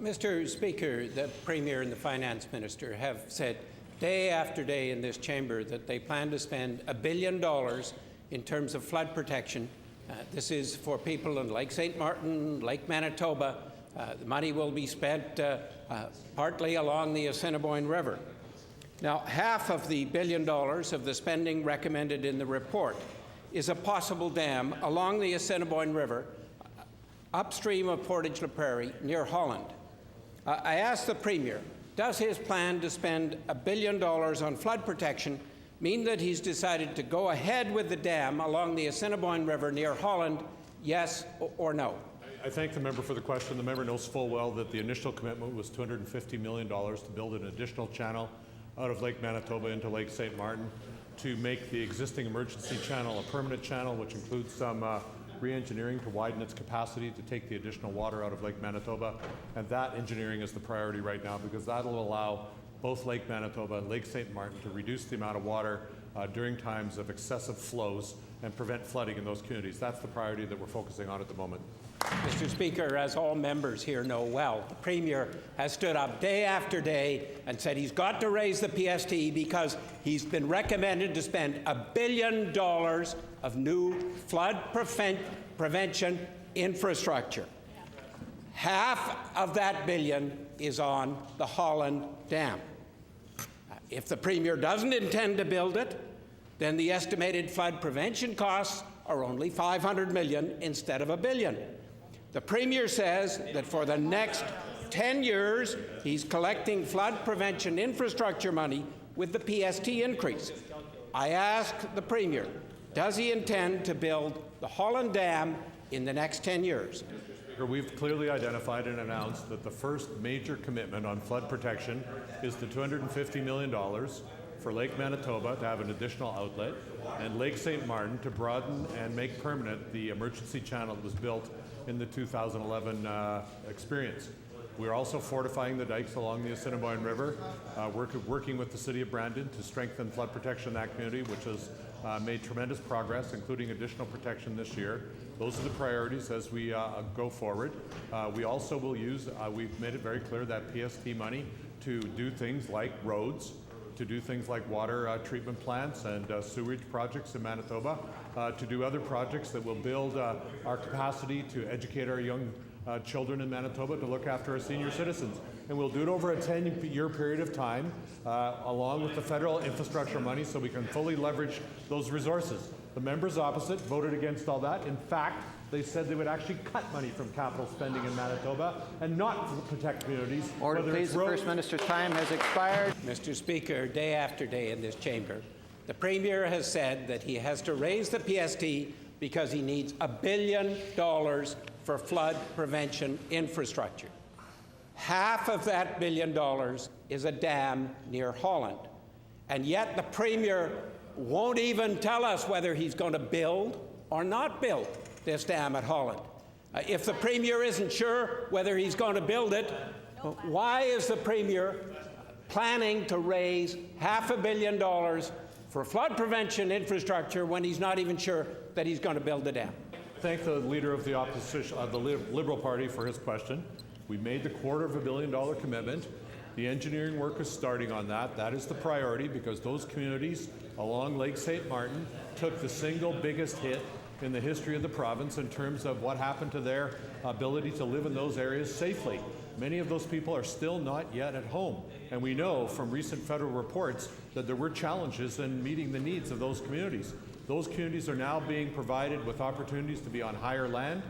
Mr. Speaker, the Premier and the Finance Minister have said day after day in this chamber that they plan to spend $1 billion in terms of flood protection. This is for people in Lake St. Martin, Lake Manitoba. The money will be spent partly along the Assiniboine River. Now, half of the $1 billion of the spending recommended in the report is a possible dam along the Assiniboine River upstream of Portage la Prairie near Holland. I asked the Premier, does his plan to spend $1 billion on flood protection mean that he's decided to go ahead with the dam along the Assiniboine River near Holland, yes or no? I thank the member for the question. The member knows full well that the initial commitment was $250 million to build an additional channel out of Lake Manitoba into Lake St. Martin, to make the existing emergency channel a permanent channel, which includes some re-engineering to widen its capacity to take the additional water out of Lake Manitoba. And that engineering is the priority right now, because that'll allow both Lake Manitoba and Lake St. Martin to reduce the amount of water during times of excessive flows and prevent flooding in those communities. That's the priority that we're focusing on at the moment. Mr. Speaker, as all members here know well, the Premier has stood up day after day and said he's got to raise the PST because he's been recommended to spend $1 billion of new flood prevention infrastructure. Half of that billion is on the Holland Dam. If the Premier doesn't intend to build it, then the estimated flood prevention costs are only $500 million instead of $1 billion. The Premier says that for the next 10 years, he's collecting flood prevention infrastructure money with the PST increase. I ask the Premier, does he intend to build the Holland Dam in the next 10 years? We've clearly identified and announced that the first major commitment on flood protection is the $250 million for Lake Manitoba to have an additional outlet, and Lake St. Martin to broaden and make permanent the emergency channel that was built in the 2011 experience. We're also fortifying the dikes along the Assiniboine River, working with the City of Brandon to strengthen flood protection in that community, which has made tremendous progress, including additional protection this year. Those are the priorities as we go forward. We also will use, we've made it very clear, that PST money to do things like roads, to do things like water treatment plants and sewage projects in Manitoba, to do other projects that will build our capacity to educate our young children in Manitoba, to look after our senior citizens. And we'll do it over a 10-year period of time, along with the federal infrastructure money, so we can fully leverage those resources. The members opposite voted against all that. In fact, they said they would actually cut money from capital spending in Manitoba and not protect communities. Order, please. The First Minister's time has expired. Mr. Speaker, day after day in this chamber, the Premier has said that he has to raise the PST because he needs $1 billion for flood prevention infrastructure. Half of that $1 billion is a dam near Holland. And yet the Premier won't even tell us whether he's going to build or not build this dam at Holland. If the Premier isn't sure whether he's going to build it, why is the Premier planning to raise $500 million for flood prevention infrastructure when he's not even sure that he's going to build the dam? Thank the Leader of the Opposition, the Liberal Party, for his question. We made the $250 million commitment. The engineering work is starting on that. That is the priority, because those communities along Lake St. Martin took the single biggest hit in the history of the province in terms of what happened to their ability to live in those areas safely. Many of those people are still not yet at home, and we know from recent federal reports that there were challenges in meeting the needs of those communities. Those communities are now being provided with opportunities to be on higher land.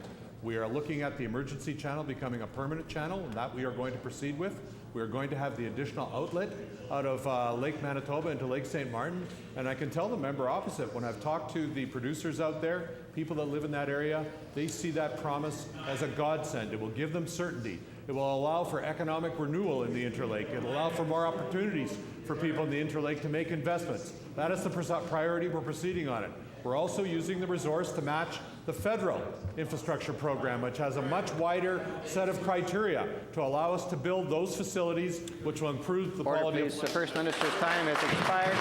We are looking at the emergency channel becoming a permanent channel, and that we are going to proceed with. We are going to have the additional outlet out of Lake Manitoba into Lake St. Martin. And I can tell the member opposite, when I've talked to the producers out there, people that live in that area, they see that promise as a godsend. It will give them certainty. It will allow for economic renewal in the Interlake. It will allow for more opportunities for people in the Interlake to make investments. That is the priority. We're proceeding on it. We're also using the resource to match the federal infrastructure program, which has a much wider set of criteria to allow us to build those facilities which will improve the quality of life. The First Minister's time has expired.